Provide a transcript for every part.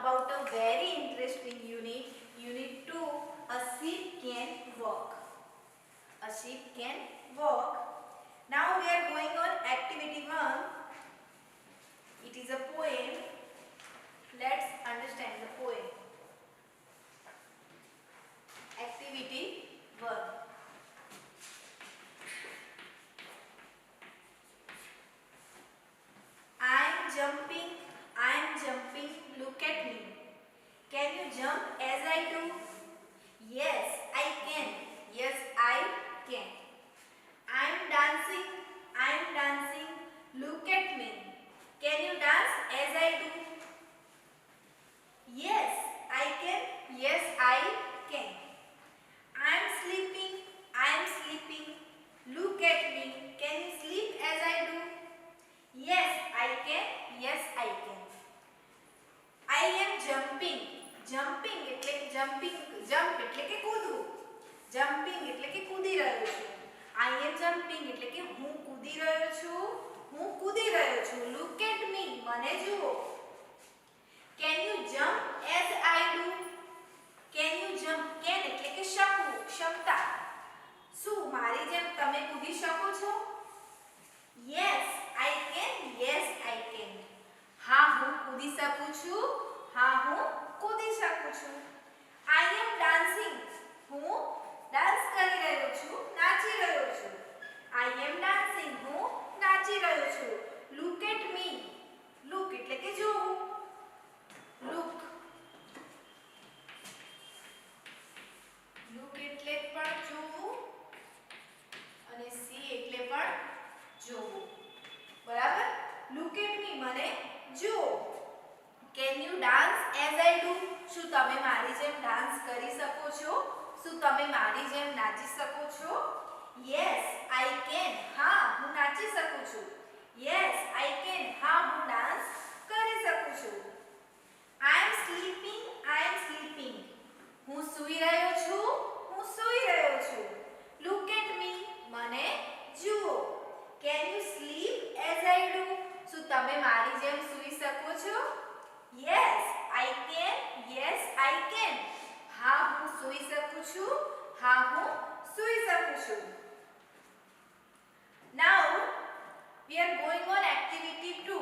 about a very interesting unit, Unit 2, a sheep can walk. A sheep can walk. Now we are going on activity 1. It is a poem. Let's understand the poem. Activity 1. I'm jumping, look at me. Can you jump as I do? Yes, I can. Yes, I can. I'm dancing, look at me. Can you dance as I do? Yes, I can. Yes, I can. I'm sleeping, look at me. Can you sleep as I do? Yes, I can. Yes, I can. I am jumping એટલે jump એટલે કે કૂદવું. Jumping એટલે કે કૂદી રહ્યો છું. I am jumping એટલે કે હું કૂદી રહ્યો છું. Look at me, મને જુઓ. Can you jump as I do? Can you jump? Can એટલે કે શકવું, ક્ષમતા. શું મારી જેમ તમે કૂદી શકો છો? Yes, I can. Yes, I can. હા, હું કૂદી શકું છું. I am dancing. હું ડાન્સ કરી રહ્યો છું, નાચી રહ્યો છું. I am dancing. હું નાચી રહ્યો છું. Look at me. Look એટલે કે જોવું. Look એટલે પણ જોવું અને see એટલે પણ જોવું. બરાબર? Look at me મને જુઓ. Can you dance as I do? શું તમે મારી જેમ ડાન્સ કરી શકો છો? શું તમે મારી જેમ નાચી શકો છો? Yes, I can. હા, હું નાચી શકું છું. Yes, I can. હા, હું ડાન્સ કરી શકું છું. I am sleeping. હું સૂઈ રહ્યો છું. Look at me. મને જુઓ. Can you sleep as I do? શું તમે મારી જેમ સૂઈ શકો છો? Yes, I can. Yes, I can. હા, હું સૂઈ શકું છું. Now we are going on activity 2.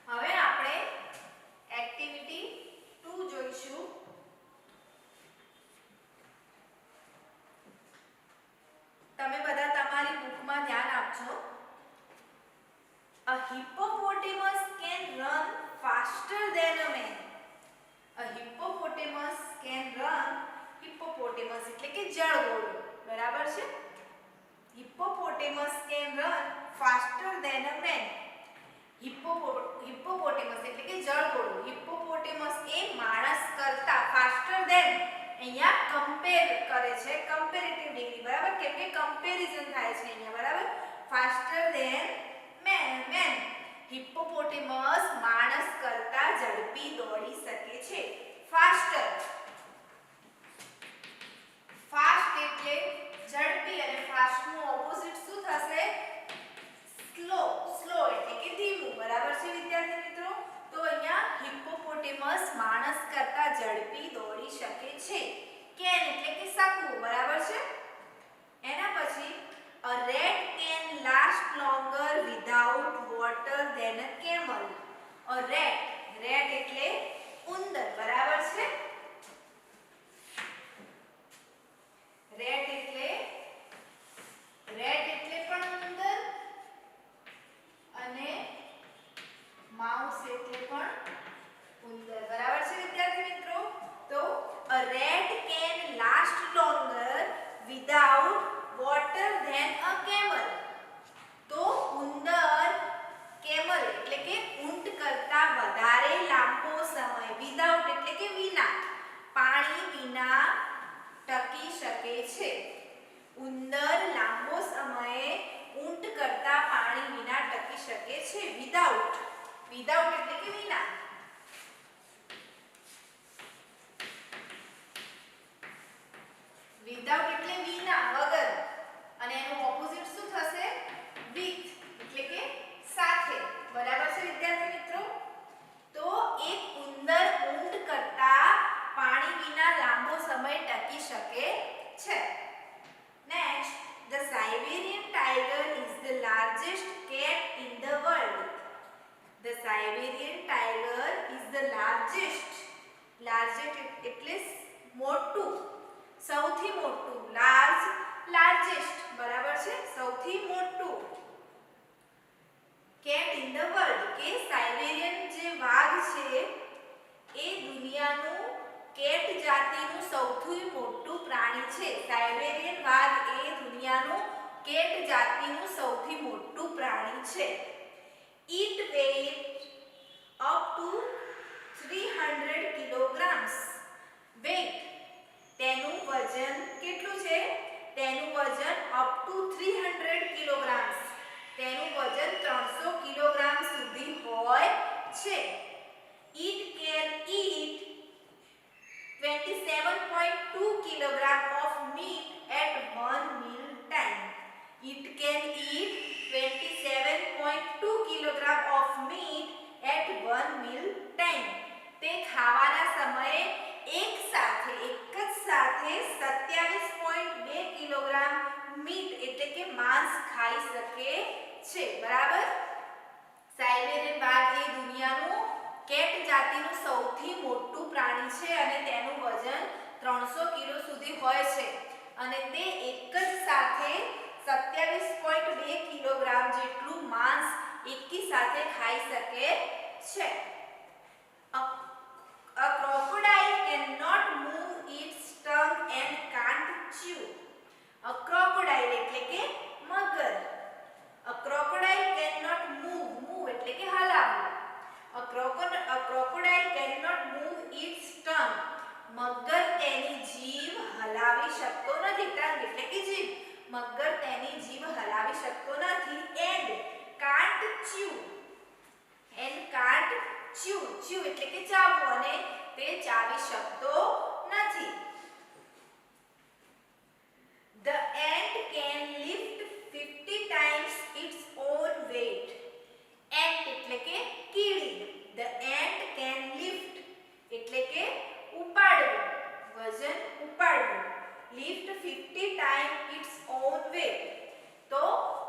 હવે આપણે activity 2 જોઈશું. તમે બધા તમારી બુકમાં ધ્યાન આપજો. A hippopotamus can run faster than a man. A hippopotamus can run. Hippopotamus એટલે કે જળગોળો. બરાબર છે? Hippopotamus can run faster than a man. Hippopotamus એટલે કે જળગોળો. Hippopotamus એ માણસ કરતા faster than અહીંયા કમ્પેર કરે છે, કમ્પેરેટિવ ડિગ્રી. બરાબર? કેમ કે કમ્પેરિઝન થાય છે અહીંયા. બરાબર? faster than man. Hippopotamus માણસ કરતા ઝડપી દોડી શકે છે. faster. fast એટલે ઝડપી અને fast નું ઓપોઝિટ શું થશે? slow એટલે કે ધીમું. બરાબર છે વિદ્યાર્થી મિત્રો? તો અહીંયા હિપ્પોપોટેમસ માણસ કરતા ઝડપી દોડી શકે છે. can એટલે કે શકવું. બરાબર છે? એના પછી a rat can last longer without water than a camel. A rat એટલે ઉંદર. બરાબર છે? rat એટલે પણ ઉંદર અને માઉસ એટલે પણ ઉંદર. બરાબર છે વિદ્યાર્થી મિત્રો? તો a rat can last longer without water than a camel. તો ઉંદર camel એટલે કે ઊંટ કરતા વધારે લાંબો સમય, without એટલે કે વિના, પાણી વિના ટકી શકે છે. ઉંદર લાંબો સમય ઊંટ કરતા પાણી વિના ટકી શકે છે. without એટલે કે વિના. without એટલે વિના, વગર. અને એનું ઓપોઝિટ શું થશે? with એટલે કે સાથે. બરાબર છે વિદ્યાર્થી મિત્રો? તો એક ઉંદર Siberian tiger is the largest. Largest એટલે મોટું, સૌથી મોટું. largest બરાબર છે, સૌથી મોટું cat in the world. કે સાઇબેરિયન જે વાઘ છે એ દુનિયાનું કેટ જાતિનું સૌથી મોટું પ્રાણી છે. સાઇબેરિયન વાઘ એ દુનિયાનું કેટ જાતિનું સૌથી મોટું પ્રાણી છે. It weighs up to 300 kilograms. weight તેનું વજન કેટલું છે? તેનું વજન up to 300 kilograms. તેનું વજન 300 કિલોગ્રામ સુધી હોય છે. It can eat 27.2 kilogram of meat at one meal time. It can eat 27.2 kilogram of meat at one meal time. તે ખાવાના સમયે એક જ સાથે 27.2 કિલોગ્રામ મીટ એટલે કે માંસ ખાઈ શકે છે. બરાબર. સાઇબેરિયન વાઘ એ દુનિયાનું કેટ જાતિનું સૌથી મોટું પ્રાણી છે અને તેનું વજન 300 કિલો સુધી હોય છે અને તે એક જ સાથે 27.2 કિલોગ્રામ જેટલું માંસ એકી સાથે ખાઈ શકે છે. A crocodile cannot move its tongue and can't chew. A crocodile એટલે કે મગર. A crocodile cannot move એટલે કે હલાવવું. A crocodile cannot move its tongue. મગર તેની જીભ હલાવી શકતો નથી. ટંગ એટલે કે જીભ. મગર તેની જીભ હલાવી શકતો નથી. and can't chew. chew એટલે કે ચાવવું અને તે ચાવી શકતો નથી. The ant can lift 50 times its own weight. ant એટલે કે કીડી. The ant can lift એટલે કે ઉપાડવું, વજન ઉપાડવું. lift 50 times its own weight. તો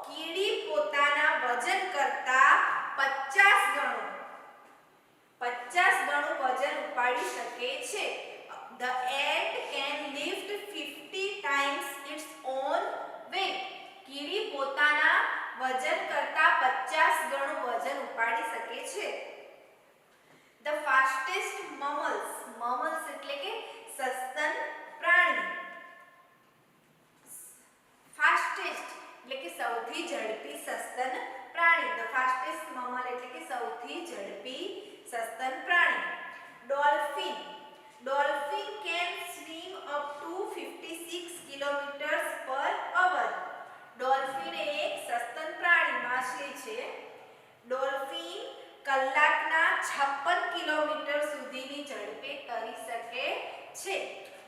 કીડી પોતાના વજન કરતા 50 ગણું વજન ઉપાડી શકે છે. The ant can lift 50 times its own weight. કીડી પોતાના વજન કરતા 50 ગણું વજન ઉપાડી શકે છે. The fastest mammals એટલે કે સસ્તન પ્રાણી. fastest એટલે કે સૌથી ઝડપી સસ્તન પ્રાણી. The fastest mammal એટલે કે સૌથી ઝડપી સસ્તન પ્રાણી. Dolphin can swim up to 56 kilometers per hour. Dolphin એક સસ્તન પ્રાણી માછલી છે. Dolphin કલાકના 56 કિલોમીટર સુધીની ઝડપે તરી શકે છે.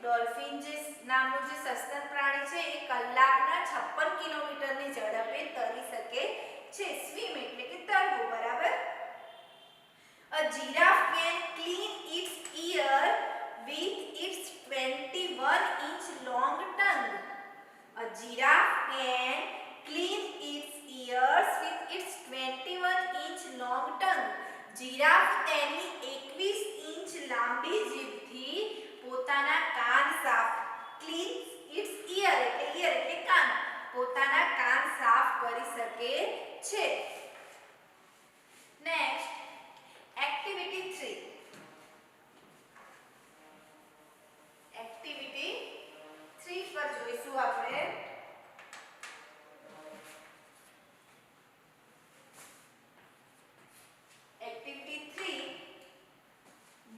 ડોલ્ફિન જે નામનું જે સસ્તન પ્રાણી છે એ કલાકના 56 કિલોમીટરની ઝડપે તરી શકે છે. સ્વિમ એટલે કે તરવું. બરાબર. A giraffe can clean its ear with its 21-inch long tongue. A giraffe can clean its ears with its 21-inch long tongue. Giraffe તેની 21 ઇંચ લાંબી જીભથી પોતાના કાન સાફ. ક્લીન ઇટ્સ ઇયર એટલે કાન. પોતાના કાન સાફ કરી શકે છે. Next activity 3. એક્ટિવિટી 3 પર જોઈશું આપણે. Activity 3.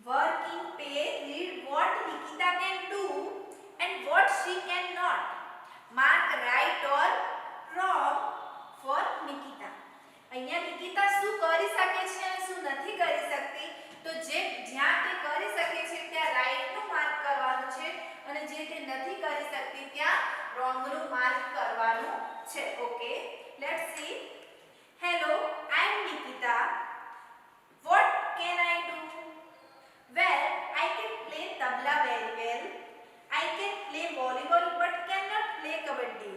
Work in pair. Read what Nikita can do and what she cannot. Mark right or wrong for Nikita. અહીંયા નિકિતા શું કરી શકે છે અને શું નથી કરી શકતી. તો જે જ્યાં તે કરી શકે છે ત્યાં રાઈટ નું માર્ક કરવાનું છે અને જે તે નથી કરી શકતી ત્યાં રોંગ નું માર્ક કરવાનું છે. Okay, let's see. Hello, I am Nikita. What can I do? Well, I can play tabla very well. I can play volleyball but cannot play kabaddi.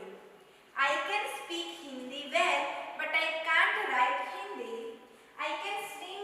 I can speak Hindi well but I can't write Hindi. I can swim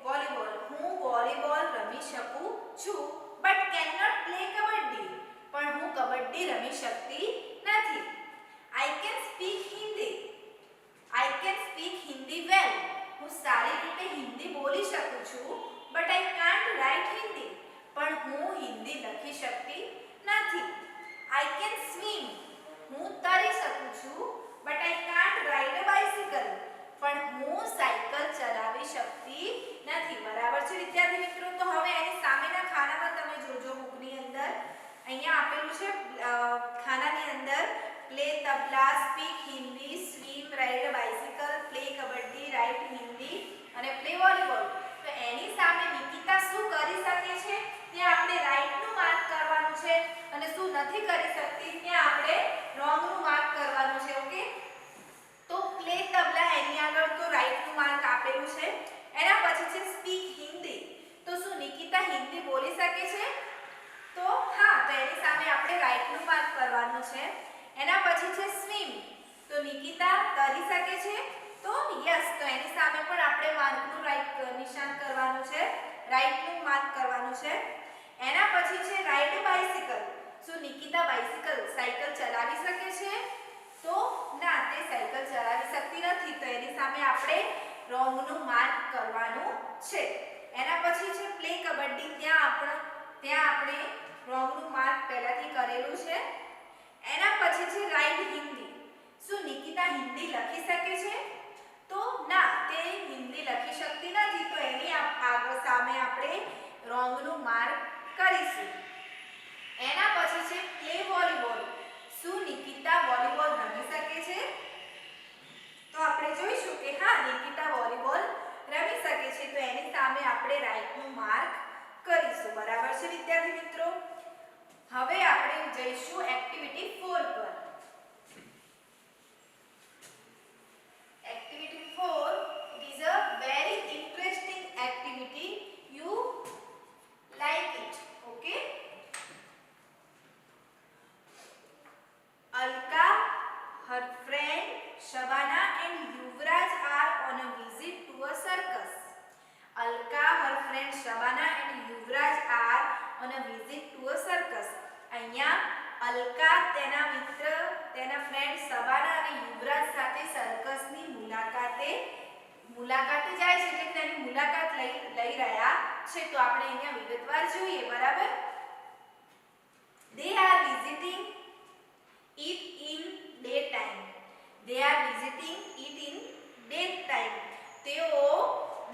volleyball હું volleyball રમી શકું છું but can not play kabaddi પણ હું કબડ્ડી રમી શકતી નથી. I can speak Hindi well હું સારી રીતે હિન્દી બોલી શકું છું but I can't write Hindi પણ હું હિન્દી લખી શકતી નથી. આઈ કેન સ્વિમ હું તરી શકું છું but I can't ride a bicycle પણ હું સાયકલ ચલાવી શકતી નથી. બરાબર છે વિદ્યાર્થી મિત્રો? તો હવે એની સામેના ખાનામાં તમે જોજો બુકની અંદર અહીંયા આપેલું છે ખાનાની અંદર play tabla, speak Hindi, swim, ride a bicycle, play kabaddi, write Hindi અને પ્લે વોલીબોલ. તો એની સામે નિકિતા શું કરી શકે છે ત્યાં આપણે રાઈટ નું માર્ક કરવાનું છે અને શું નથી કરી શકતી ત્યાં આપણે રોંગ નું માર્ક કરવાનું છે. ઓકે, તો પ્લે તબલા એની આગળ તો રાઈટ નું માર્ક આપેલું છે. એના પછી છે સ્પીક હિન્દી. તો શું નિકિતા હિન્દી બોલી શકે છે? તો હા, તો એની સામે આપણે રાઈટ નું માર્ક કરવાનું છે. એના પછી છે સ્વિમ. તો નિકિતા તરી શકે છે? તો યસ, તો એની સામે પણ આપણે માર્કનું રાઈટ નિશાન કરવાનું છે, રાઈટ નું માર્ક કરવાનું છે. એના પછી છે રાઇડ બાઇસિકલ. શું નિકિતા સાયકલ ચલાવી શકે છે? તો ના, તે સાયકલ ચલાવી શકતી નથી. તો એની સામે આપણે રોંગ નું માર્ક કરવાનું છે. એના પછી છે પ્લે કબડ્ડી. ત્યાં આપણે રોંગ નું માર્ક પહેલાથી કરેલું છે. એના પછી છે રાઇડ હિન્દી. શું નિકિતા હિન્દી લખી શકે છે? તો ના, તે હિન્દી લખી શકતી નથી. તો એની આગળ સામે આપણે રોંગ નું માર્ક કરીશું. એના પછી છે પ્લે વોલીબોલ. શું નિકિતા વોલીબોલ રમી શકે છે? તો આપણે જોઈશું કે હા, નિકિતા વોલીબોલ રમી શકે છે. તો એની સામે આપણે રાઈટ નું માર્ક કરીશું. બરાબર છે વિદ્યાર્થી મિત્રો? હવે આપણે જઈશું એક્ટિવિટી 4 પર. Activity 4 is a very interesting activity. You like it, okay? Alka, her friend Shabana and Yuvraj are on a visit to a circus. Alka, her friend Shabana and Yuvraj are on a visit to a circus. અહીંયા અલકા તેના મિત્ર, તેના friend Shabana અને યુવરાજ સાથે સર્કસની મુલાકાતે જાય છે, એટલે તેની મુલાકાત લઈ રહ્યા છે. તો આપણે અહીંયા વિગતવાર જોઈએ. બરાબર? They are visiting it in daytime. They are visiting it in daytime. તેઓ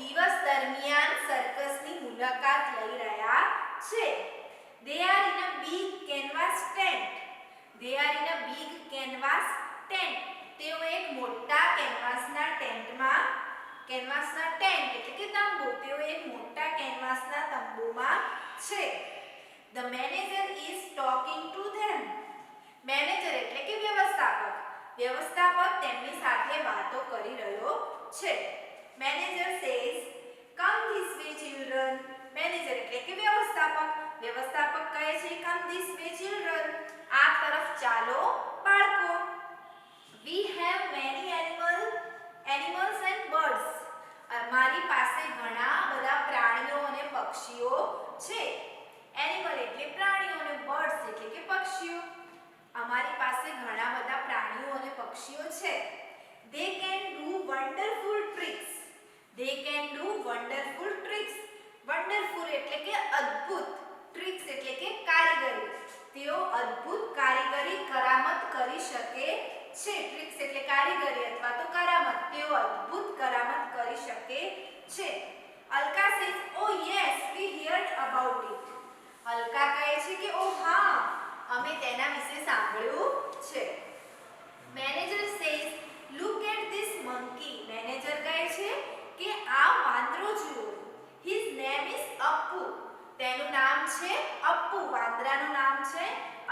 દિવસ દરમિયાન સર્કસની મુલાકાત લઈ રહ્યા છે. They are in a big canvas tent. They are in a big canvas tent. તેઓ એક મોટા કેનવાસના ટેન્ટમાં, કેનવાસના ટેન્ટ એટલે કે તંબુ, તેઓ એક મોટા કેનવાસના તંબુમાં છે. The manager is talking to them. Manager એટલે કે વ્યવસ્થાપક તેમની સાથે વાતો કરી રહ્યો છે. Manager says, come this way children. Manager એટલે કે વ્યવસ્થાપક કહે છે come this way children. આ તરફ ચાલો બાળકો. We have many animals and birds. અમારી પાસે ઘણા બધા પ્રાણીઓ અને પક્ષીઓ છે. એનિમલ એટલે પ્રાણીઓ અને બર્ડ્સ એટલે કે પક્ષીઓ. અમારી પાસે ઘણા બધા પ્રાણીઓ અને પક્ષીઓ છે. They can do wonderful tricks. They can do wonderful tricks. Wonderful એટલે કે અદ્ભુત, ટ્રિક્સ એટલે કે કારીગરી. તેઓ અદ્ભુત કારીગરી કરામત કરી શકે છે. ટ્રિક્સ એટલે કારીગરી અથવા તો કરામત. તેઓ અદ્ભુત કરામત કરી શકે છે. Alka says, oh yes, we heard about it. Alka કહે છે કે ઓ હા, અમે તેના વિશે સાંભળ્યું છે. Manager says, look at this monkey. Manager કહે છે કે આ વાંદરો જુઓ. His name is Appu. તેનું નામ છે અપ્પુ. વાંદરાનું નામ છે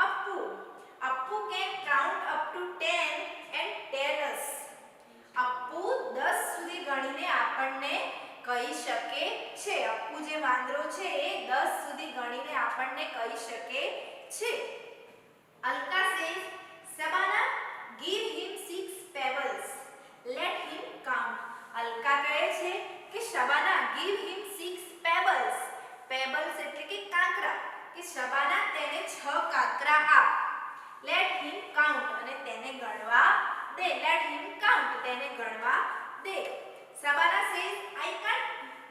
Appu. Appu can count up to 10 and tell us. Appu 10 સુધી ગણીને આપણને કહી શકે છે. અપ્પુ જે વાંદરો છે એ 10 સુધી ગણીને આપણને કહી શકે છે. Alka says, Shabana, give him 6 pebbles. Let him count. Alka કહે છે કે શબાના પેબલ્સ એટલે કે કાંકરા કે શબાના તેને 6 કાંકરા આપ. લેટ હિમ કાઉન્ટ અને તેને ગણવા દે. લેટ હિમ કાઉન્ટ તેને ગણવા દે. Shabana says I can't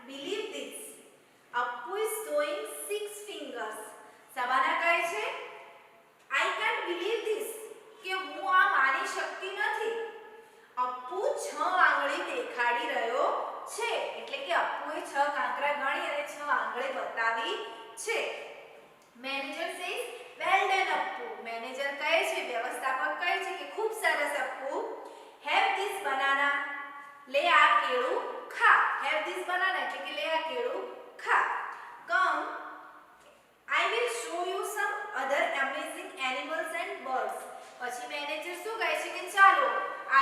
believe this. Appu is showing 6 fingers. Shabana કહે છે I can't believe this કે હું આ માની શકતી નથી. અપ્પુ 6 આંગળી દેખાડી રહ્યો છે એટલે કે અપ્પુએ 6 કાંકરા ગણી અને 6 આંગળી બતાવી છે. Manager says well done Appu. Manager કહે છે, વ્યવસ્થાપક કહે છે કે ખૂબ સરસ અપ્પુ. Have this banana. લે આ કેળું ખા. હેવ ધીસ બનાના એટલે કે લે આ કેળું ખા. કમ I will show you some other amazing animals and birds. પછી મેનેજર શું કહે છે કે ચાલો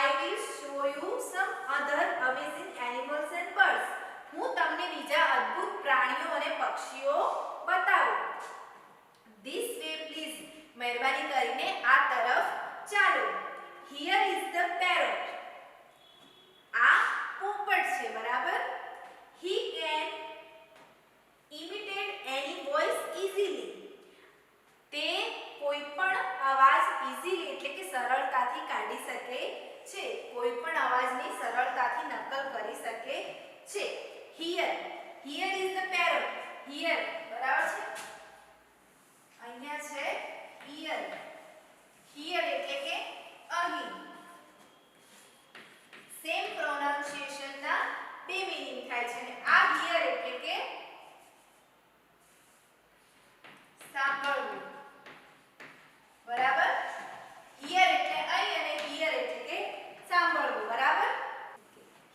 I will show you some other amazing animals and birds. હું તમને બીજા અદ્ભુત પ્રાણીઓ અને પક્ષીઓ બતાવું. This way please. મહેરબાની કરીને આ તરફ ચાલો. Here is the parrot. આ પોપટ છે બરાબર. He can imitate any voice easily. તે કોઈ પણ અવાજ easily એટલે કે સરળતાથી કાઢી શકે છે. કોઈ પણ અવાજની સરળતાથી નકલ કરી શકે છે. Here is the parrot. Here બરાબર છે. અહીંયા છે here. Here એટલે કે અહીં. સેમ પ્રોનાઉન્સિએશન ના બે મીનિંગ થાય છે અને આ here એટલે કે સાંભળવું બરાબર. here એટલે અહીં અને here એટલે કે સાંભળવું બરાબર.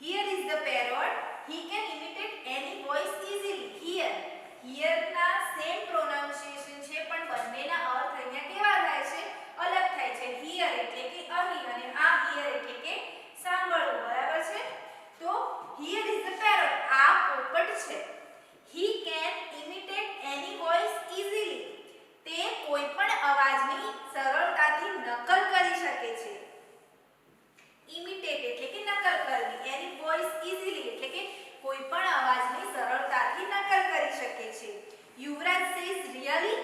Here is the parrot. He can imitate any voice easily. Here ના સેમ પ્રોનાઉન્સિએશન છે પણ બંનેના અર્થ અહીંયા કેવા થાય છે? અલગ થાય છે. here એટલે કે અહીં અને આ here એટલે કે સાંભળવું બરાબર છે. તો here is the parrot. આ પોપટ છે. He can imitate any voice easily. તે કોઈ પણ અવાજની સરળતાથી નકલ કરી શકે છે. imitate એટલે કે નકલ કરવી. any voice easily એટલે કે કોઈ પણ અવાજની સરળતાથી નકલ કરી શકે છે. યુવરાજ says really.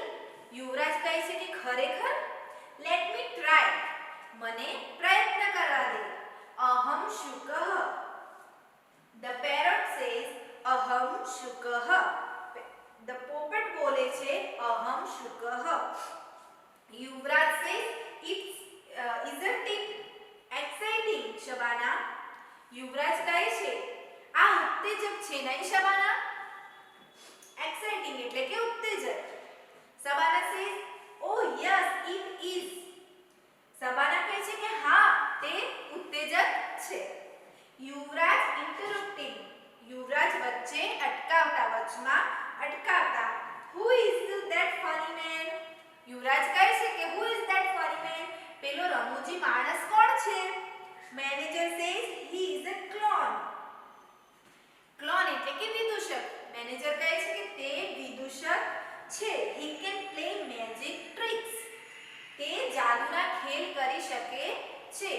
યુવરાજ કહે છે કે ખરેખર. let me try. મને પ્રયત્ન કરવા દે. અહમ શુકઃ. the parrot says અહમ શુકઃ. the પોપટ બોલે છે અહમ શુકઃ. યુવરાજ says isn't it exciting Shabana. યુવરાજ કહે છે આ ઉત્તેજક છે નહીં શબાના. exciting એટલે કે ઉત્તેજક. Shabana says oh yes it is. Shabana કહે છે કે હા તે ઉત્તેજક છે. યુવરાજ interrupting. યુવરાજ વચ્ચે અટકાવતા વચમાં અટકાવતા. who is that funny man. યુવરાજ કહે છે કે who is that funny man. પેલો રમૂજી માણસ કોણ છે? Manager says he is a clown. Clone એટલે કે વિદૂષક. મેનેજર કહે છે કે તે વિદૂષક છે. he can play magic tricks. તે જાદુના ખેલ કરી શકે છે.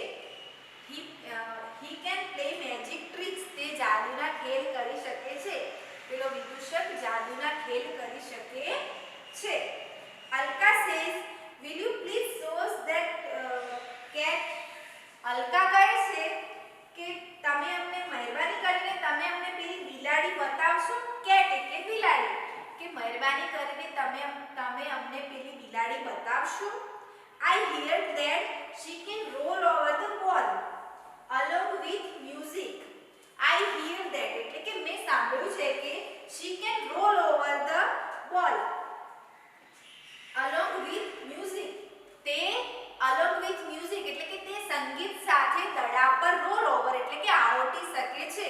he can play magic tricks. તે જાદુના ખેલ કરી શકે છે. પેલો વિદૂષક જાદુના ખેલ કરી શકે છે. Alka says will you please show us that cat. Alka કહે છે કે તમે અમને મહેરબાની કરીને તમે અમને પેલી બિલાડી બતાવશો. કેટ એટલે બિલાડી. કે મહેરબાની કરીને તમે અમને પેલી બિલાડી બતાવશો. I hear that she can roll over the wall along with music. I hear that એટલે કે મેં સાંભળ્યું છે કે she can roll over the wall along with music. તે along with music એટલે કે તે સંગીત સાથે દડા પર રોલ ઓવર એટલે કે આરોટી શકે છે.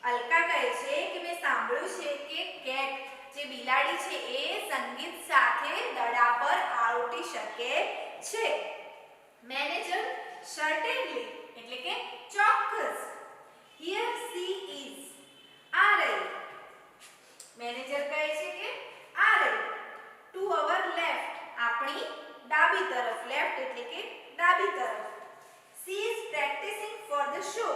અલકા કહે છે કે મેં સાંભળ્યું છે કે કેટ જે બિલાડી છે એ સંગીત સાથે દડા પર આરોટી શકે છે. મેનેજર certainly એટલે કે ચોક્કસ. here she is. આ રહી. મેનેજર કહે છે કે આ રહી. to our left આપણી ડાબી તરફ. લેફ્ટ એટલે કે ડાબી તરફ. she is practicing for the show.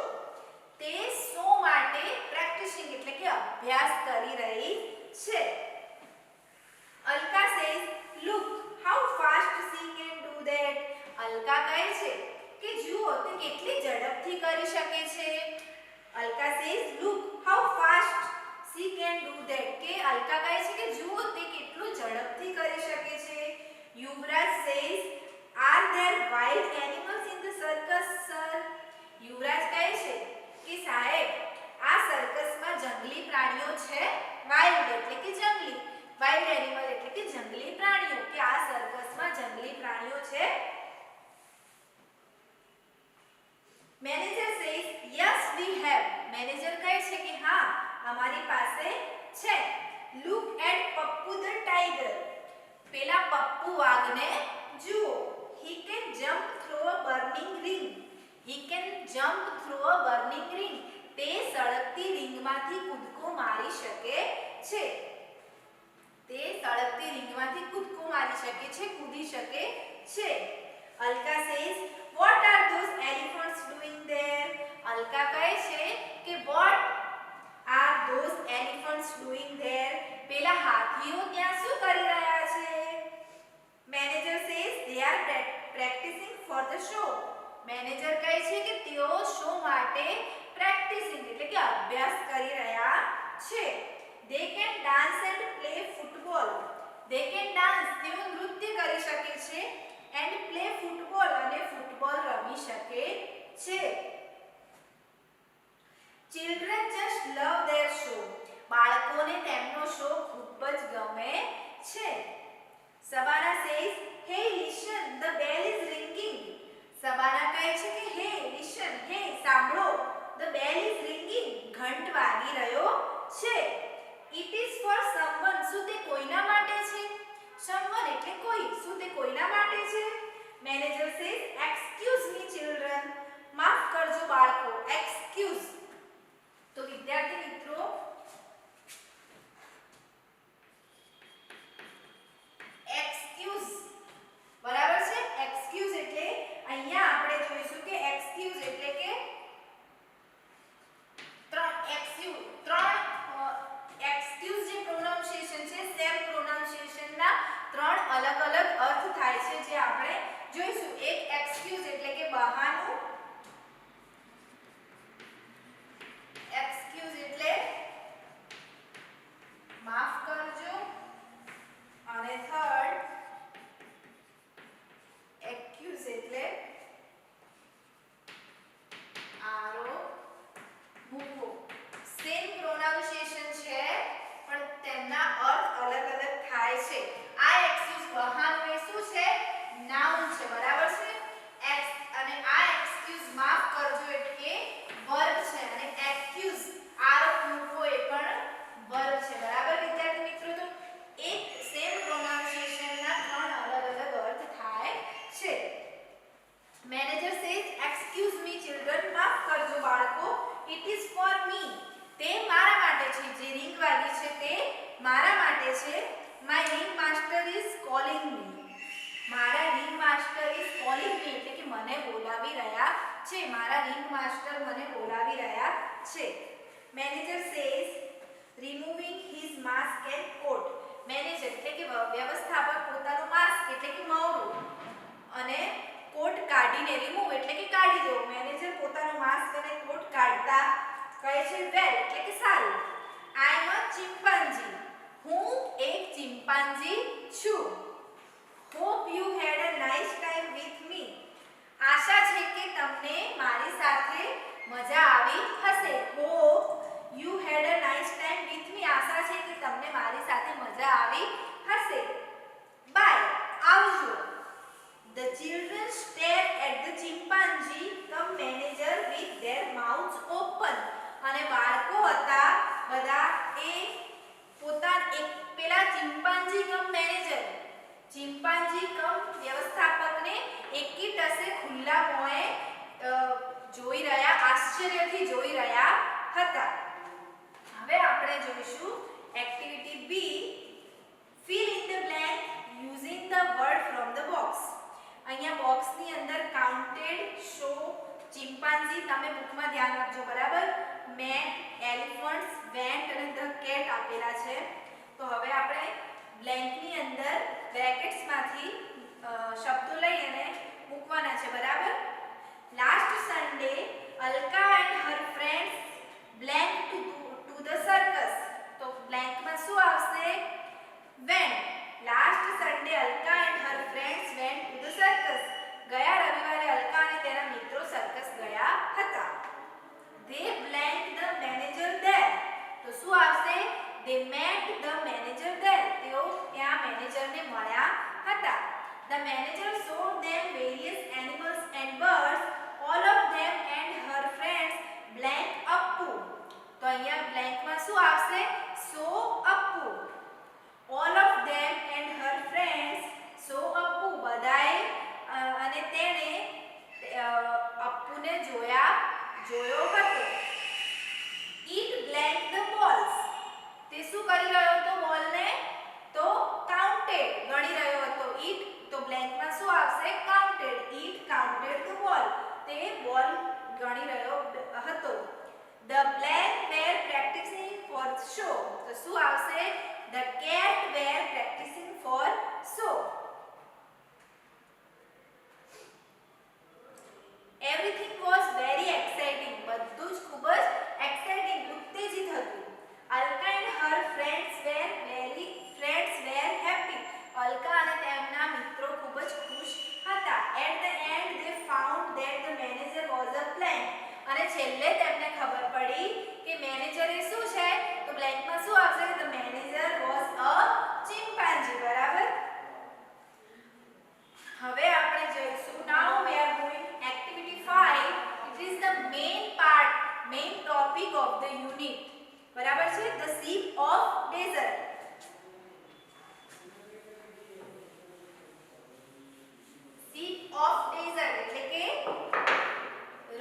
તે શો માટે પ્રેક્ટિસિંગ એટલે કે અભ્યાસ કરી રહી છે. Alka says, look how fast she can do that. Alka કહે છે કે જુઓ તે કેટલી ઝડપથી કરી શકે છે. Alka says, look how fast she can do that. કે Alka કહે છે કે જુઓ તે કેટલું ઝડપથી કરી શકે છે. Yuvraj says, are there wild animals in the circus, sir? યુવરાજ કહે છે કે સાહેબ આ સર્કસમાં જંગલી પ્રાણીઓ છે. વાઇલ્ડ એટલે કે જંગલી, વાઇલ્ડ એનિમલ એટલે કે જંગલી પ્રાણીઓ, કે આ સર્કસમાં જંગલી પ્રાણીઓ છે. Manager says yes we have. Manager કહે છે કે હા અમારી પાસે છે. Look at Pappu the tiger. પેલા પપ્પુ વાઘને જુઓ. He can jump through a burning ring. He can jump through a burning ring. તે સળગતી રિંગમાંથી કૂદકો મારી શકે છે. તે સળગતી રિંગમાંથી કૂદકો મારી શકે છે, કૂદી શકે છે. Alka says, what are those elephants doing there? Alka કહે છે કે what are those elephants doing there? પેલા હાથીઓ ત્યાં શું કરી રહ્યા છે? Manager says, they are practicing for the show. Manager કહે છે કે તેઓ શો માટે પ્રેક્ટિસિંગ એટલે કે અભ્યાસ કરી રહ્યા છે. they can dance and play football. they can dance તેઓ નૃત્ય કરી શકે છે and play football અને ફૂટબોલ રમી શકે છે. children just love their show. બાળકોને તેમનો શો ખૂબ જ ગમે છે. Sabana says, hey listen, the bell is ringing. Sabana કહે છે કે હે લિસન, હે સાંભળો, the bell is ringing. ઘંટ વાગી રહ્યો છે. it is for someone. શું તે કોઈના માટે છે? someone એટલે કોઈ. શું તે કોઈના માટે છે? Manager says, excuse me children. માફ કરજો બાળકો. excuse તો વિદ્યાર્થી મિત્રો excuse બરાબર છે. excuse એટલે અહીંયા આપણે જોઈશું કે excuse એટલે કે excuse જે પ્રોનાઉન્સિએશન છે સેમ પ્રોનાઉન્સિએશનના ત્રણ અલગ અલગ અર્થ થાય છે જે આપણે જોઈશું. એક excuse એટલે કે બહાનું. excuse એટલે માફ કરજો. અને થર્ડ accuse એટલે આરો મૂકો. સેમ પ્રોનાઉન્સિએશન છે પણ તેમના અર્થ અલગ અલગ થાય છે. આ excuse બહાનું એ શું છે? નાઉન છે. બરાબર છે. અને આ excuse માફ કરજો એટલે વર્બ છે. અને accuse આરો મૂકો એ પણ વર્બ છે. બરાબર વિદ્યાર્થી મિત્રો? તો એક સેમ પ્રોનાઉન્સિએશનના ત્રણ અલગ અલગ અર્થ થાય છે. Manager says, excuse me children. માફ કરજો બાળકો. It is for me. તે મારા માટે છે. જે રિંગ વાગી છે તે મારા માટે છે. My ring master is calling me. મારા ring master is calling me એટલે કે મને બોલાવી રહ્યા છે. મારા રિંગ માસ્ટર મને બોલાવી રહ્યા છે. Manager says, removing his mask and coat. Manager એટલે કે વ્યવસ્થાપક પોતાનું માસ્ક એટલે કે મવડું અને કોટ કાઢીને, રિમૂવ એટલે કે કાઢી દેવું. મેનેજર પોતાનું માસ્ક અને કોટ કાઢતા કહે છે વેલ એટલે કે સારું. I am a chimpanzee. હું એક ચિમ્પાન્જી છું. Hope you had a nice time with me. આશા છે કે તમને મારી સાથે મજા આવી હશે. Hope you had a nice time with me. આશા છે કે તમને મારી સાથે મજા આવી હશે. બાય. આવજો. The children stare at the chimpanzee come manager with their mouths open. અને બાળકો હતા બધા એ પેલા ચિમ્પાન્જી કમ મેનેજર, ચિમ્પાન્જી કમ વ્યવસ્થાપકને એકી ટસે ખુલ્લા મોંએ જોઈ રહ્યા, આશ્ચર્યથી જોઈ રહ્યા હતા. હવે આપણે જોઈશું activity B. fill in the blank using the word from the box. અહીંયા બોક્સની અંદર કાઉન્ટેડ, શો, ચિમ્પાન્જી તમે બુકમાં ધ્યાન આપજો. બરાબર. મેન, એલિફન્ટ્સ, વેન્ટ અને ધ કેટ આપેલા છે. તો હવે આપણે બ્લેન્કની અંદર બ્રેકેટ્સમાંથી શબ્દો લઈ અને મૂકવાના છે બરાબર. Last Sunday Alka and her friends blank to the circus. તો બ્લેન્કમાં શું આવશે? went. Last Sunday Alka and her friends went to the circus. ગયા રવિવારે અલકા અને તેના મિત્રો સર્કસ ગયા હતા. they blanked the manager there. તો શું આવશે? they met the manager there. તેઓ ત્યાં મેનેજરને મળ્યા હતા. the manager showed them various animals and birds. all of them and her friends blank Appu. તો અહીંયા બ્લેન્કમાં શું આવશે? so Appu. all of them and her friends so Appu. બધાએ અને તેણે અપ્પુને જોયો હતો. it blanked the balls. તે શું કરી રહ્યો હતો? બોલને તો counted ગણી રહ્યો હતો. it તો બ્લેન્કમાં શું આવશે? counted. it counted the ball. તે બોલ ગણી રહ્યો હતો. the black were practicing for show. તો શું આવશે? the cat were practicing for show. everything was very exciting. બધું જ ખૂબ જ exciting ઉત્તેજિત હતું. Alka and her friends were happy. Alka અને તેમના મિત્રો ખૂબ જ ખુશ હતા. at the end they found that the manager was a blank. અને છેલ્લે તેમને ખબર પડી કે મેનેજર એ શું છે? તો બ્લેન્કમાં શું આવશે? the manager was a chimpanzee. બરાબર. હવે આપણે જોઈશું now we are going activity 5. it is the main topic of the unit. બરાબર છે? the sheep of desert. sheep of desert એટલે કે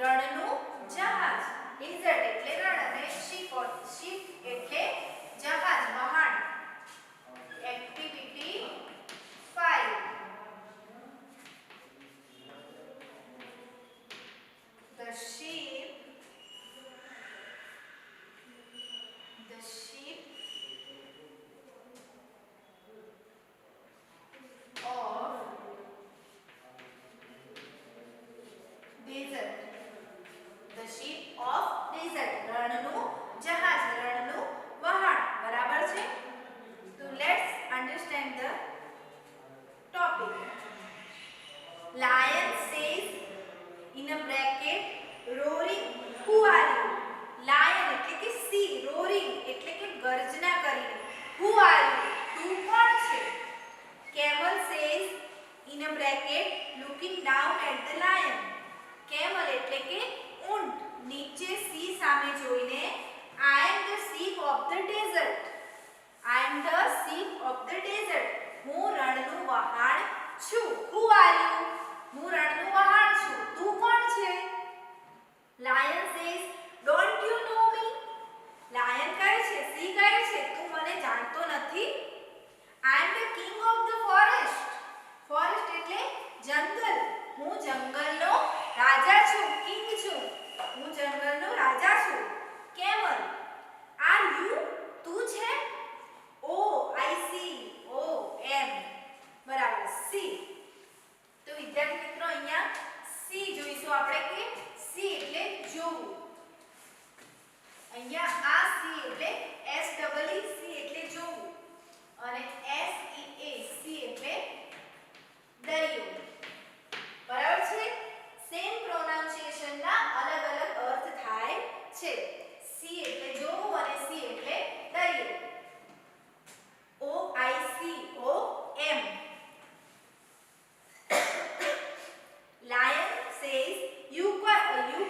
રણનું જહાજ. desert એટલે રણ અને sheep એટલે જહાજ વહાણ. activity 5. the sheep of desert. the sheep of desert રણનું જહાજ, રણનું વહાણ. બરાબર છે? તો let's understand the topic. lion says in a bracket roaring who are you. lion એટલે કે સિંહ, roaring એટલે કે ગર્જના કરીને. who are you તું કોણ છે. camel says in a bracket looking down at the lion. camel એટલે કે ઊંટ નીચે સિંહ સામે જોઈને I am the sheep of the desert. I am the sheep of the desert. હું રણનું વહાણ છું. who are you હું રણનું વહાણ છું. તું કોણ છે. lion says don't you know me. lion કહે છે, સિંહ કહે છે તું મને જાણતો નથી. I am the king of the forest. forest એટલે જંગલ. હું જંગલનો રાજા છું. કિંગ છું. હું જંગલનો રાજા છું. camel are you તું છે. oh I see oh am. બરાબર. see. તો વિદ્યાર્થી મિત્રો અહીંયા see જોઈશું આપણે કે see એટલે જોવું. અહીંયા આ see એટલે s double e see એટલે જોવું અને s e a see એટલે દરિયો. બરાબર છે? સેમ પ્રોનાઉન્સિએશન ના અલગ અલગ અર્થ થાય છે. see એટલે જોવું અને see એટલે દરિયો. o I see o m. lion says you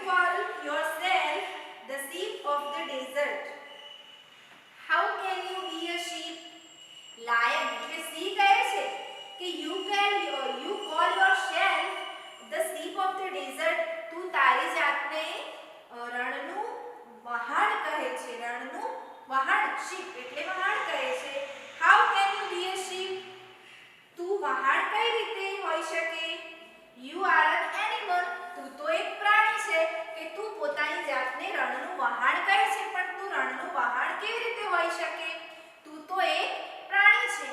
call yourself the sheep of the desert. how can you be a sheep. lion એટલે સિંહ કહે છે કે you call yourself the sheep of the desert. તું તારી જાતને રણનું વહાણ કહે છે. રણનું વહાણ sheep એટલે વહાણ કહે છે. how can you be a sheep. તું વહાણ કઈ રીતે હોઈ શકે. you are an animal. તું તો એક પ્રાણી છે કે તું પોતાની જાતને રણનું વહાણ કહે છે પણ તું રણનું વહાણ કેવી રીતે હોઈ શકે. તું તો એક પ્રાણી છે.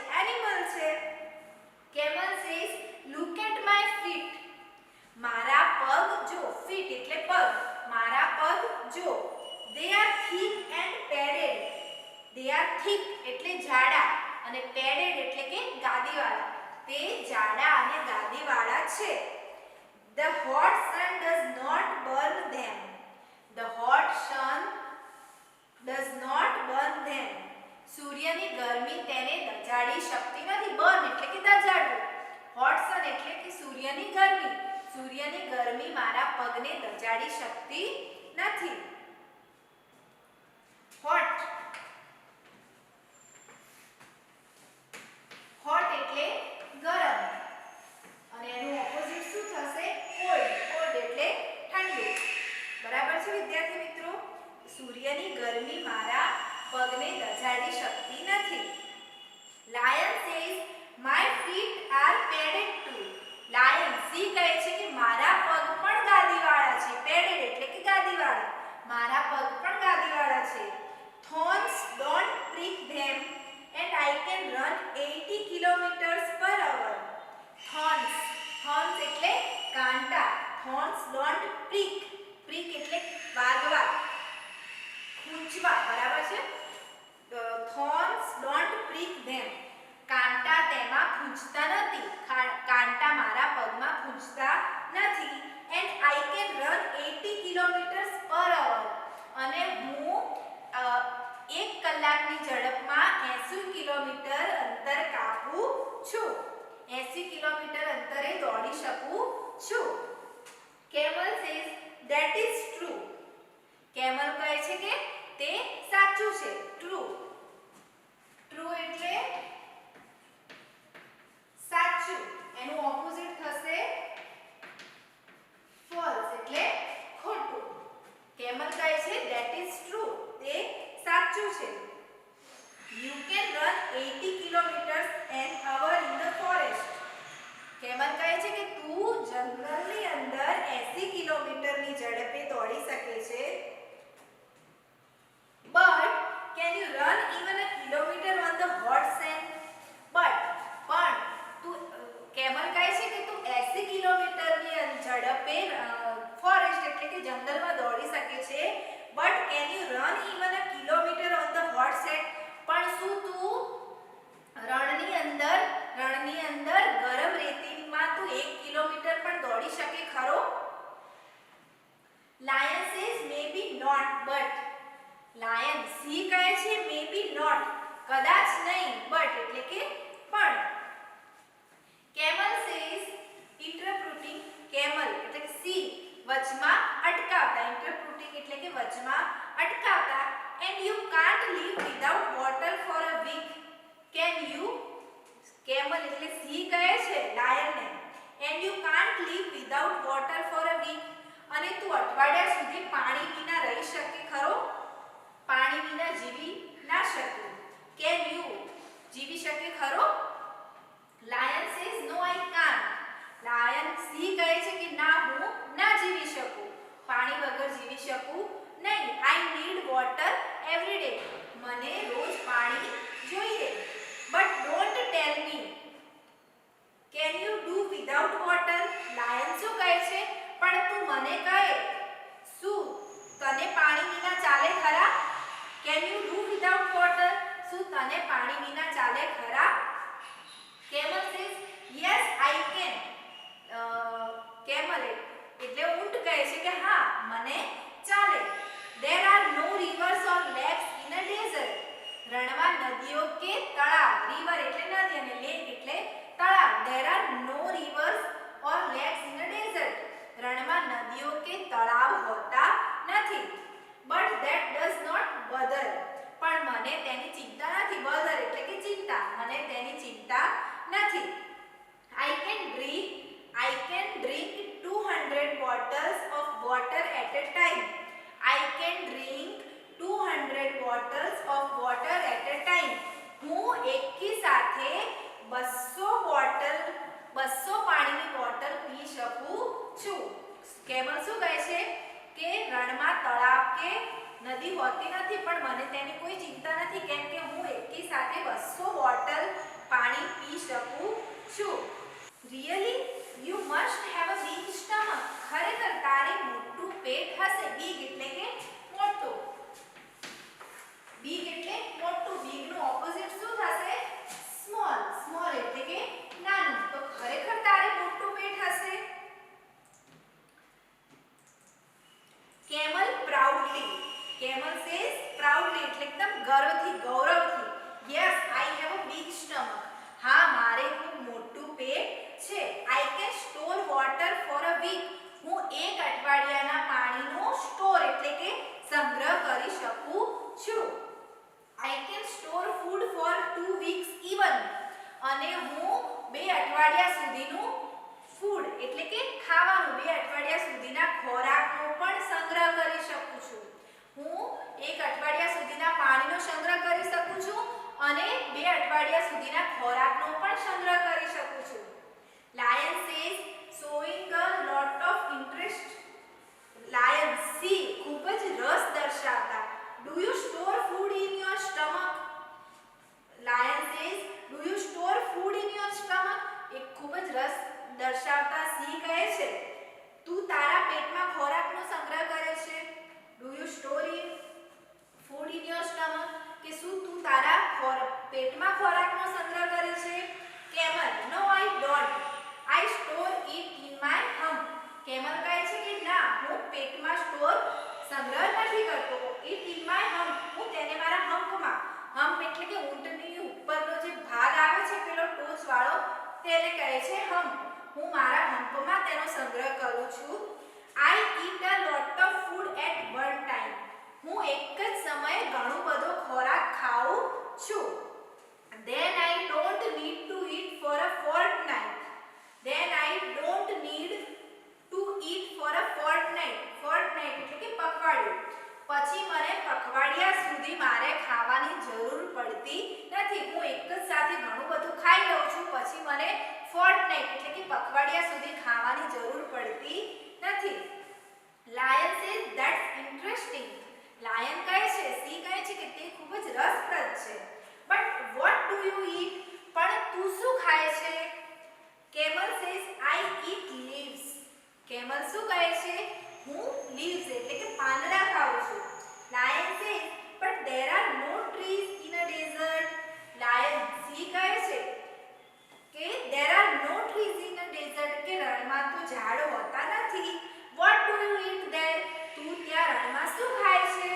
they are thick એટલે જાડા અને padded એટલે કે ગાદીવાળા. તે જાડા અને ગાદીવાળા છે. The hot sun does not burn them. The hot sun does not burn them. સૂર્યની ગરમી તેને દજાડી શકતી નથી. બર્ન એટલે કે દજાડવું. હોટ સન એટલે કે સૂર્યની ગરમી. સૂર્યની ગરમી મારા પગને દજાડી શકતી નથી. હોટ હોટ એટલે ગરમ અને એનું ઓપોઝિટ શું થશે? કોલ્ડ. કોલ્ડ એટલે ઠંડુ. બરાબર છે વિદ્યાર્થી મિત્રો? સૂર્યની ગરમી મારા પગને દજાડી શકતી નથી. Lion says my feet are padded too. Lion C કહે છે કે મારા પગ પણ ગાદીવાળા છે. padded એટલે કે ગાદીવાળા. મારા પગ પણ ગાદીવાળા છે. Thorns don't prick them and I can run 80 kilometers per hour. Thorns thorns એટલે કાંટા. Thorns don't prick. prick એટલે વાગવા, ખૂંચવા. બરાબર છે? Thorns don't prick them. કાંટા તેમાં ખૂંચતા નથી. કાંટા મારા પગમાં ખૂંચતા નથી. And I can run 80 kilometers per hour. અને હું 1 કલાકની ઝડપમાં 80 કિલોમીટર અંતર કાપું છું. 80 કિલોમીટર અંતરે દોડી શકું છું. Camel says that is true. Camel કહે છે કે તે સાચું છે. True. True એટલે સાચું. એનું ઓપોઝિટ થશે false એટલે ખોટું. Camel કહે છે that is true. તે સાચું છે. You can run 80 kilometers an hour in the forest. Camel કહે છે કે તું જંગલની અંદર 80 કિલોમીટરની ઝડપે દોડી શકે છે. But can you run even a kilometer on the hot sand? But પણ તું કેમલ કહે છે કે તું 80 કિલોમીટરની ઝડપે ફોરેસ્ટ એટલે કે જંગલમાં દોડી શકે છે. But can you run even a kilometer on the hot sand? પણ શું તું રણની અંદર ગરમ રેતીમાં તું 1 કિલોમીટર પણ દોડી શકે ખરો? Lion says maybe not but. Lion C કહે છે maybe not કદાચ નહીં. but એટલે કે પણ. Camel says interrupting. camel એટલે કે સી વચમાં અટકાવતા. interrupting એટલે કે વચમાં અટકાવતા. and you can't live without water for a week. can you? camel એટલે સી કહે છે lion ને and you can't live without water for a week. અને તું અઠવાડિયા સુધી પાણી વિના રહી શકે ખરો? પાણી વિના જીવી ના શકે. can you? જીવી શકે ખરો? lion says no I can't. lion C કહે છે કે ના હું ના જીવી શકું. પાણી વગર જીવી શકું નહીં. I need water every day. મને રોજ પાણી જોઈએ. but don't tell me can you do without water. lion શું કહે છે પણ તું મને કહે શું તને પાણી વિના ચાલે ખરા? can you do without water. શું તને પાણી વિના ચાલે ખરા? camel says yes I can. camel એટલે ઊંટ કહે છે કે હા મને ચાલે. there are no rivers or lakes in a desert. રણમાં નદીઓ કે તળાવ. river એટલે નદી અને lake એટલે તળાવ. there are no rivers or lakes in a desert. રણમાં નદીઓ કે તળાવ હોતા નથી. but that does not bother. પણ મને તેની ચિંતા નથી. bother એટલે કે ચિંતા. મને તેની ચિંતા નથી. I can drink 200 bottles of water at a time. I can drink 200 bottles of water at a time. હું એકી સાથે 200 પાણીની બોટલ પી શકું છું. કેમલ શું કહે છે કે રણમાં તળાવ કે નદી હોતી નથી પણ મને તેની કોઈ ચિંતા નથી કેમ કે હું એકી સાથે 200 બોટલ પાણી પી શકું છું. Really? You must have a big stomach. ખરેખર તારે મોટું પેટ હશે. big એટલે કે મોટું. big એટલે મોટું અઠવાડિયા સુધીના ખોરાકનો પણ સંગ્રહ કરી શકું છું. Lion says showing a lot of interest. Lion C ખૂબ જ રસ દર્શાવતા. Do you store food in your stomach? Lion says, do you store food in your stomach? એક ખૂબ જ રસ દર્શાવતા સી કહે છે, તું તારા પેટમાં ખોરાકનો સંગ્રહ કરે છે. Do you store in food in your stomach? કે શું તું તારા પેટમાં ખોરાકનો સંગ્રહ કરે છે? Camel, no I don't. I store it in my hump. Camel કહે છે કે ના, હું પેટમાં સ્ટોર સંગ્રહ નથી કરતો. It in my hump. હું તેને મારા હમ્પમાં, હમ્પ એટલે કે ઊંટની ઉપરનો જે ભાગ આવે છે પેલો ટોચ વાળો, તેને કહે છે હમ્પ. હું મારા હમ્પમાં તેનો સંગ્રહ કરું છું. I eat a lot of food at one time. હું એક જ સમયે ઘણો બધો ખોરાક ખાઉં છું. Then I don't need to eat for a fortnight. Then I don't need to eat for a fortnight. Fortnight એટલે કે પખવાડિયું. પછી મને પખવાડિયા સુધી મારે ખાવાની જરૂર પડતી નથી. હું એક જ સાથે ઘણું બધું ખાઈ લઉં છું, પછી મને fortnight એટલે કે પખવાડિયા સુધી ખાવાની જરૂર પડતી નથી. Lion says that's interesting. Lion કહે છે, સી કહે છે કે તે ખૂબ જ રસપ્રદ છે. But what do you eat? પણ તું શું ખાય છે? Camel says I eat leaves. Camel શું કહે છે? હું leaves એટલે કે પાંદડા ખાઉં છું. Lion says but there are no trees in a desert. Lion C કહે છે કે there are no trees in a desert કે રણમાં તો ઝાડ હોતા નથી. What do you eat there? તું ત્યાં રણમાં શું ખાય છે?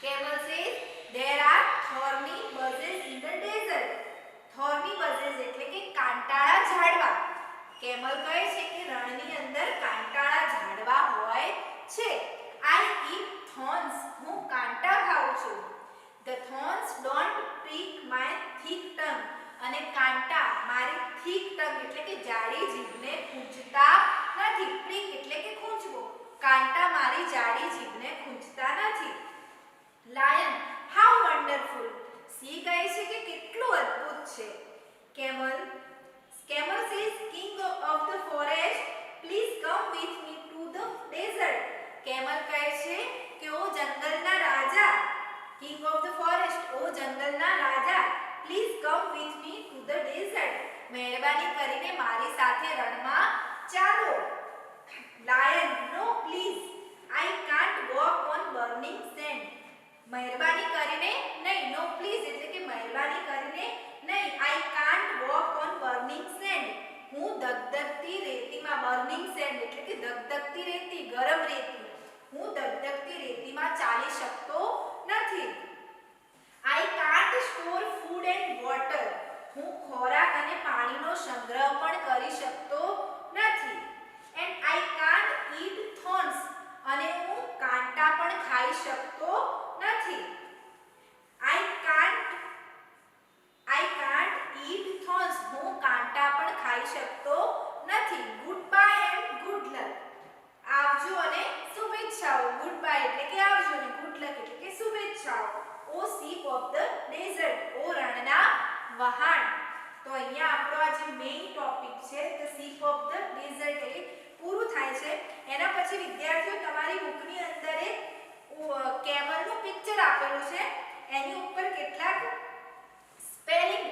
Camel says there are thorny bushes in the desert. Thorny bushes એટલે કે કાંટાળા ઝાડવા. Camel કહે છે કે રણની અંદર કાંટાળા ઝાડવા હોય છે. I eat thorns. હું કાંટા ખાઉં છું. The thorns don't prick my thick tongue. અને કાંટા મારી thick tongue એટલે કે જાડી જીભને ખૂંચતા નથી. prick એટલે કે ખૂંચવો. કાંટા મારી જાડી જીભને ખૂંચતા નથી. Lion, how wonderful. સી કહે છે કે કેટલું અદ્ભુત છે. Camel says king of the forest, please come with me to the desert. Camel કહે છે કે ઓ જંગલના રાજા, king of the forest, ઓ જંગલના રાજા, please come with me to the desert. મહેરબાની કરીને મારી સાથે રણમાં ચાલો. Lion, no please, I can't walk on burning sand. મહેરબાની કરીને નહીં. No please એટલે કે મહેરબાની કરીને નહીં. I can't walk on burning sand. હું ધગધગતી રેતીમાં, burning sand એટલે કે ધગધગતી રેતી, ગરમ રેતી, હું ધગધગતી રેતીમાં ચાલી શકતો નથી. I can't store food and water. હું ખોરાક અને પાણીનો સંગ્રહ પણ કરી શકતો નથી. And I can't eat thorns. અને હું કાંટા પણ ખાઈ શકતો નથી. I can't eat thorns. હું કાંટા પણ ખાઈ શકતો નથી. Goodbye and good luck. આવજો અને શુભેચ્છાઓ. Goodbye એટલે કે આવજો અને good luck એટલે કે શુભેચ્છાઓ. O sheep of the desert. ઓ રણના વહાણ. તો અહીંયા આપણો આ જે મેઇન ટોપિક છે the sheep of the desert એ પૂરું થાય છે. એના પછી વિદ્યાર્થીઓ તમારી બુકની અંદર એક કેમલનું પિક્ચર આપેલું છે. એની ઉપર કેટલાક સ્પેલિંગ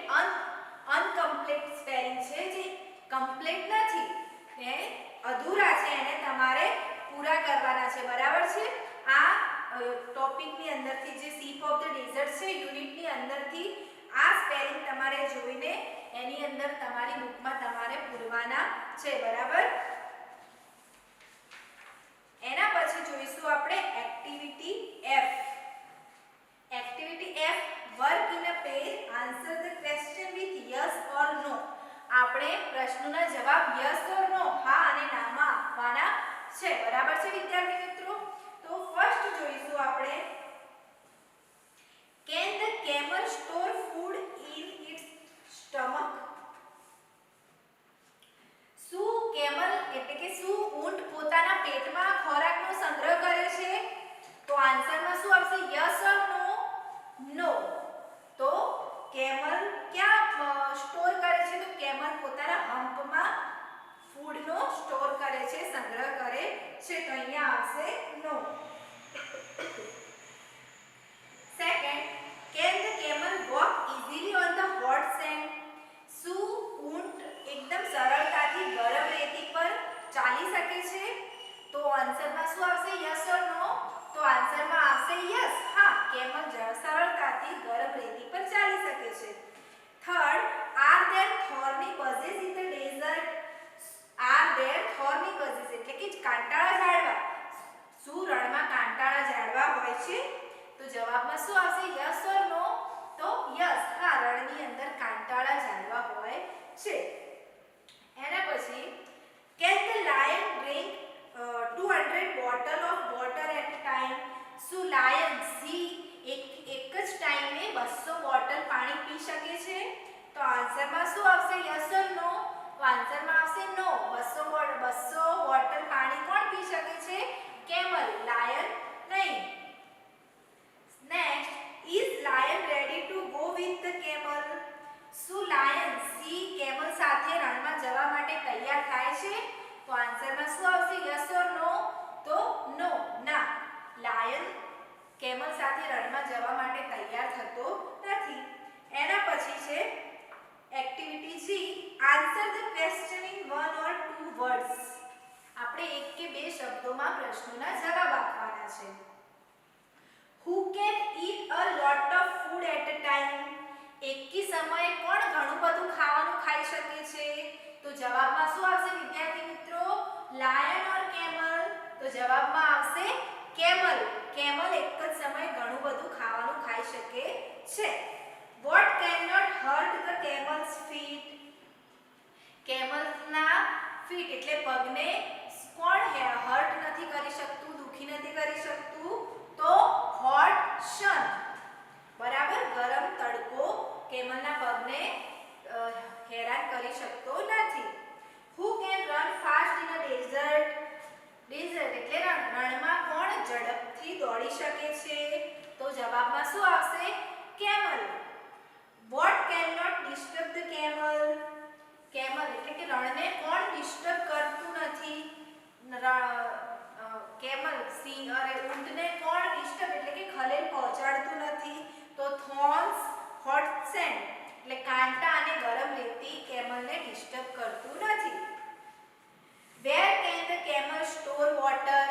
અનકમ્પ્લીટ સ્પેલિંગ છે જે કમ્પ્લીટ નથી, એ અધૂરા છે, એને તમારે પૂરા કરવાના છે. બરાબર છે? આ ટોપિકની અંદરથી જે સીપ ઓફ ધ ડેઝર્ટ છે યુનિટની અંદરથી આ સ્પેલિંગ તમારે જોઈને એની અંદર તમારી બુકમાં તમારે પૂરવાના છે. બરાબર? એના પછી જોઈશું આપણે activity F. Activity F, work in a pair, answer the question with yes or no. આપણે પ્રશ્નોના જવાબ યસ ઓર નો, હા અને નામાં આપવાના છે. બરાબર છે વિદ્યાર્થી મિત્રો? તો ફર્સ્ટ જોઈશું આપણે can the camel store food in its stomach. શું કેમલ એટલે કે શું ઊંટ પોતાના પેટમાં ખોરાકનો સંગ્રહ કરે છે? તો આન્સરમાં શું આવશે? યસ ઓર નો? નો. તો કેમલ ક્યાં સ્ટોર કરે છે? તો કેમલ પોતાના હમ્પમાં ફૂડનો સ્ટોર કરે છે, સંગ્રહ કરે છે. તો અહીંયા આવશે no. Second, can the camel walk easily on the hot sand? શું ઊંટ એકદમ સરળતાથી ગરમ રેતી પર ચાલી શકે છે? તો આન્સરમાં શું આવશે? યસ ઓર નો? તો આન્સરમાં આવશે યસ. હા, કેમલ સરળતાથી ગરમ રેતી પર ચાલી શકે છે. Third, are there thorny bushes in the desert? are there thorny bushes એટલે કે કાંટાળા ઝાડવા. શું રણમાં કાંટાળા ઝાડવા હોય છે? તો જવાબમાં શું આવશે? યસ ઓર નો? તો યસ. હા, રણની અંદર કાંટાળા ઝાડવા હોય છે. એના પછી, can the lion drink 200 bottle of water at a time? શું લાયન સિંહ એક જ ટાઈમે 200 બોટલ પાણી પી શકે છે? તો આન્સરમાં શું આવશે? યસ ઓર નો? તો આન્સરમાં આવશે નો. 200 બોટલ પાણી કોણ પી શકે છે? કેમલ, લાયન નહીં. Next, is lion ready to go with the camel? શું લાયન સિંહ કેમલ સાથે રણમાં જવા માટે તૈયાર થાય છે? તો આન્સરમાં શું આવશે? યસ ઓર નો? તો નો, ના. લાયન કેમલ સાથે રણમાં જવા માટે તૈયાર થતો નથી. એના પછી છે activity C, answer the question in 1 or 2 words. આપણે એક કે બે શબ્દોમાં પ્રશ્નોના જવાબ આપવાના છે. Who can eat a lot of food at a time? એકી સમયે કોણ ઘણું બધું ખાવાનું ખાઈ શકે છે? તો જવાબમાં શું આવશે વિદ્યાર્થી મિત્રો? લાયન ઓર કેમલ? તો જવાબમાં આવશે કેમલ. કેમલ એક જ સમયે ઘણું બધું ખાવાનું ખાઈ શકે છે. What cannot hurt the camel's feet? કેમલના ફીટ એટલે પગને કોણ હર્ટ નથી કરી શકતું, દુખી નથી કરી શકતું? તો hot sun. બરાબર, ગરમ તડકો કેમલના પગને હેરાન કરી શકતો નથી. Who can run fast in a desert? Desert એટલે રણમાં કોણ ઝડપથી દોડી શકે છે? તો જવાબમાં શું આવશે? Camel. What cannot disturb the camel? Camel એટલે કે રણને કોણ ડિસ્ટર્બ કરતું નથી? કેમલ સિંહ અરે ઊંટને કોણ ડિસ્ટર્બ એટલે કે ખલેલ પહોંચાડતું નથી? તો thorns, hot sand એટલે કાંટા અને ગરમ રેતી કેમલને ડિસ્ટર્બ કરતું નથી. Where can the camel store water?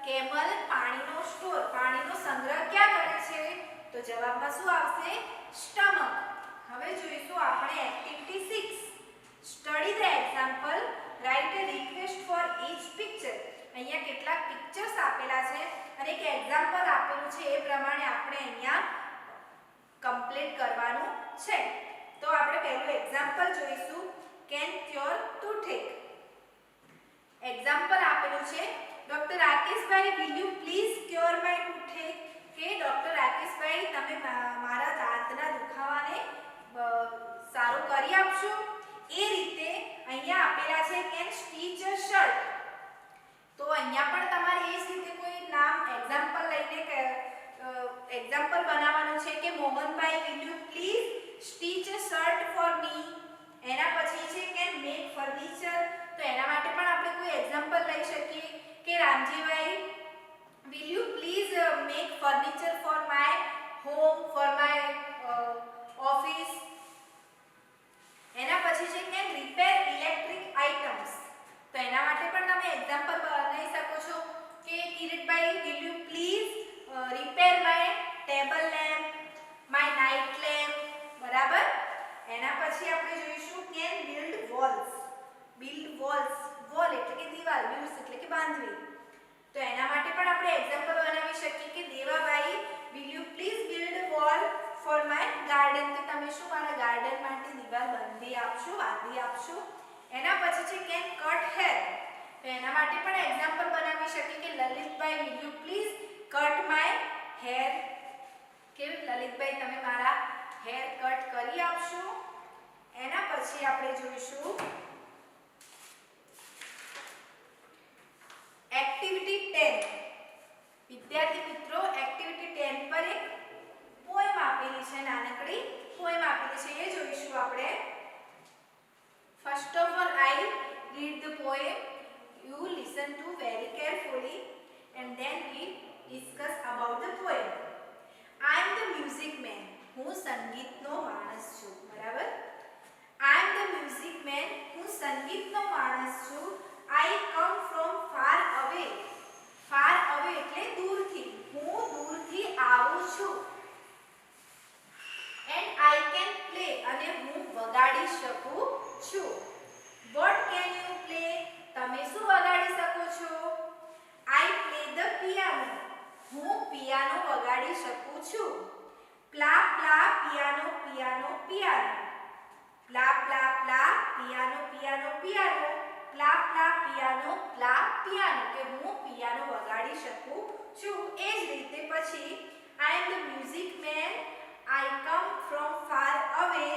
Camel પાણીનો સ્ટોર, પાણીનો સંગ્રહ ક્યાં કરે છે? તો જવાબમાં શું આવશે? સ્ટમક. હવે જોઈશું આપણે activity 6. Study the example, write a request for each picture. અહીંયા કેટલાક પિક્ચર્સ આપેલા છે અને એક એક્ઝામ્પલ આપેલું છે, એ પ્રમાણે આપણે અહીંયા કમ્પ્લીટ કરવાનું છે. તો આપણે પહેલું એક્ઝામ્પલ જોઈશું, કેન ક્યોર ટૂથેક. એક્ઝામ્પલ આપેલું છે, doctor Rakeshbhai will you please cure my toothache. કે ડોક્ટર રાકેશભાઈ તમે મારા દાંતના દુખાવાને સારું કરી આપશો? એ રીતે અહીંયા આપેલા છે કેન સ્ટીચ અ શર્ટ. તો અહીંયા પણ તમારે એ જ રીતે કોઈ નામ એક્ઝામ્પલ લઈને એક્ઝામ્પલ બનાવવાનું છે કે Mohanbhai will you please stitch a shirt for me. એના પછી છે કેન મેક ફર્નિચર. તો એના માટે પણ આપણે કોઈ એક્ઝામ્પલ લઈ શકીએ કે Ramjibhai will you please make furniture for my home, for my office. એના પછી છે કેન રિપેર ઇલેક્ટ્રિક આઇટમ્સ. તો એના માટે પણ તમે એક્ઝામ્પલ બનાવી શકો છો કે Kiritbhai will you please repair my table lamp, my night lamp. બરાબર. એના પછી આપણે જોઈશું can build walls. Build walls, wall એટલે કે દીવાલ, બિલ્ડ્સ એટલે કે બાંધવી. તો એના માટે પણ આપણે એક્ઝામ્પલ બનાવી શકીએ કે Devabhai will you please build wall for my garden. તો તમે શું મારા ગાર્ડન માટે દીવાલ બાંધી આપશો? એના પછી છે કેન કટ હેર. તો એના માટે પણ એક્ઝામ્પલ બનાવી શકીએ કે Lalitbhai will you please cut my hair. કે લલિતભાઈ તમે મારા હેર કટ કરી આપશો? એના પછી આપણે જોઈશું એક્ટિવિટી 10. વિદ્યાર્થી મિત્રો એક્ટિવિટી 10 પર એક પોએમ આપેલી છે, નાનકડી પોએમ આપેલી છે એ જોઈશું આપણે. First of all, I read the poem. You listen to very carefully, and then we discuss about the poem. I am the music man. હું સંગીતનો માણસ છું. બરાબર? I am the music man. હું સંગીતનો માણસ છું. I come from far away. Far away એટલે દૂરથી. હું દૂરથી આવું છું. And I can play. અને હું વગાડી શકું છું. What can you play? તમે શું વગાડી શકો છો? I play the piano. હું પિયાનો વગાડી શકું છું. પ્લા પ્લા પિયાનો પિયાનો પિયાનો. પ્લા પ્લા પ્લા પિયાનો પિયાનો પિયાનો. પ્લા પ્લા પિયાનો પ્લા પિયાનો કે હું પિયાનો વગાડી શકું છું. એ જ રીતે પછી I am the music man. I come from far away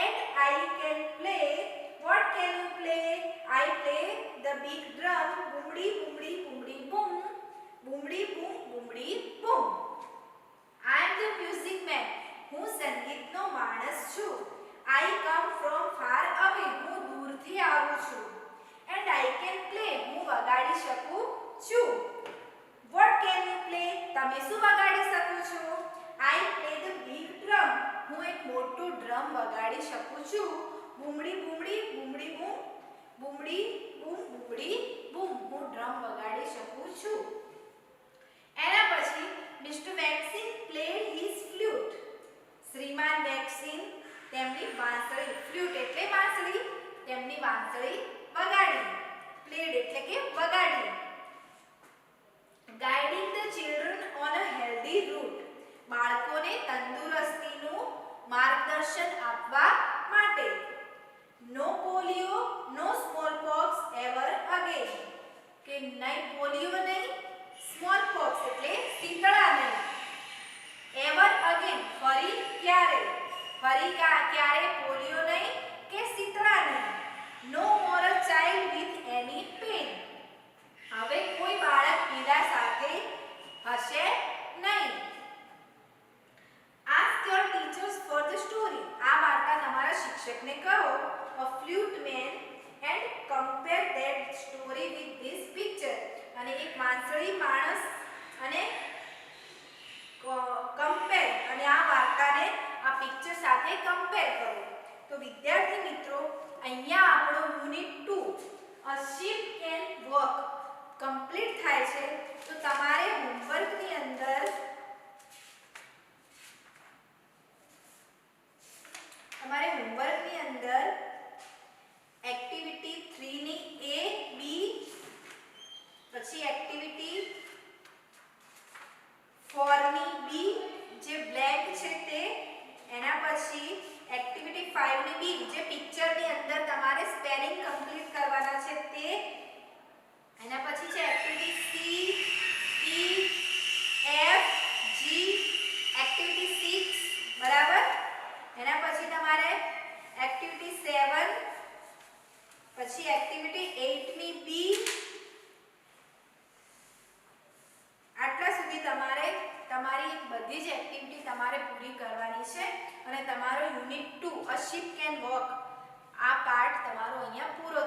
and I can play. What can you play? I play the big drum. Boomdi boomdi boomdi boom. Boomdi boom boomdi boom. I am the music man. હું સંગીતનો માણસ છું. I come from far away. હું દૂરથી આવું છું. And I can play. હું વગાડી શકું છું. What can you play? તમે શું વગાડી શકો છો? I play the big drum. હું એક મોટું ડ્રમ વગાડી શકું છું. બૂમડી બૂમડી બૂમડી બૂમ. બૂમડી બૂમ બૂમડી બૂમ. હું ડ્રમ વગાડી શકું છું. એના પછી mister vaccine played his flute. શ્રીમાન વેક્સિન તેમની વાંસળી, ફ્લ્યુટ એટલે વાંસળી, તેમની વાંસળી વગાડી. played એટલે કે વગાડી. Guiding the children on a healthy route. બાળકોને તંદુરસ્તીનું માર્ગદર્શન આપવા માટે. No polio, no smallpox ever again. કે નહીં પોલિયો નહીં, smallpox એટલે શીતળા નહીં. Ever again ફરી ક્યારે. ફરી ક્યારે પોલિયો નહીં કે શીતળા નહીં. No more a child with any pain. હવે કોઈ બાળક પીડા સાથે હશે નહીં. Ask your teachers for the story. આ વાર્તા તમારા શિક્ષકને કહો. A flute man and compare that story with this picture. અને એક વાંસળી માણસ અને કમ્પેર અને આ વાર્તાને આ પિક્ચર સાથે કમ્પેર કરો. તો વિદ્યાર્થી મિત્રો અહીંયા આપણો unit 2 A ship can walk complete થાય છે. તો તમારે હોમવર્કની અંદર એક્ટિવિટી 3 ની A B પછી એક્ટિવિટી 4 ની B જે બ્લેન્ક છે તે, એના પછી એક્ટિવિટી 5 ની B જે પિક્ચરની અંદર તમારે સ્પેલિંગ કમ્પ્લીટ કરવાના છે તે, એના પછી છે activity C E F G activity 6 બરાબર. એના પછી તમારે એક્ટિવિટી 7 પછી એક્ટિવિટી 8 ની B. આટલા સુધી તમારે તમારી બધી જ એક્ટિવિટી તમારે પૂરી કરવાની છે અને તમારો unit 2 a ship can walk આ પાર્ટ તમારો અહીંયા પૂરો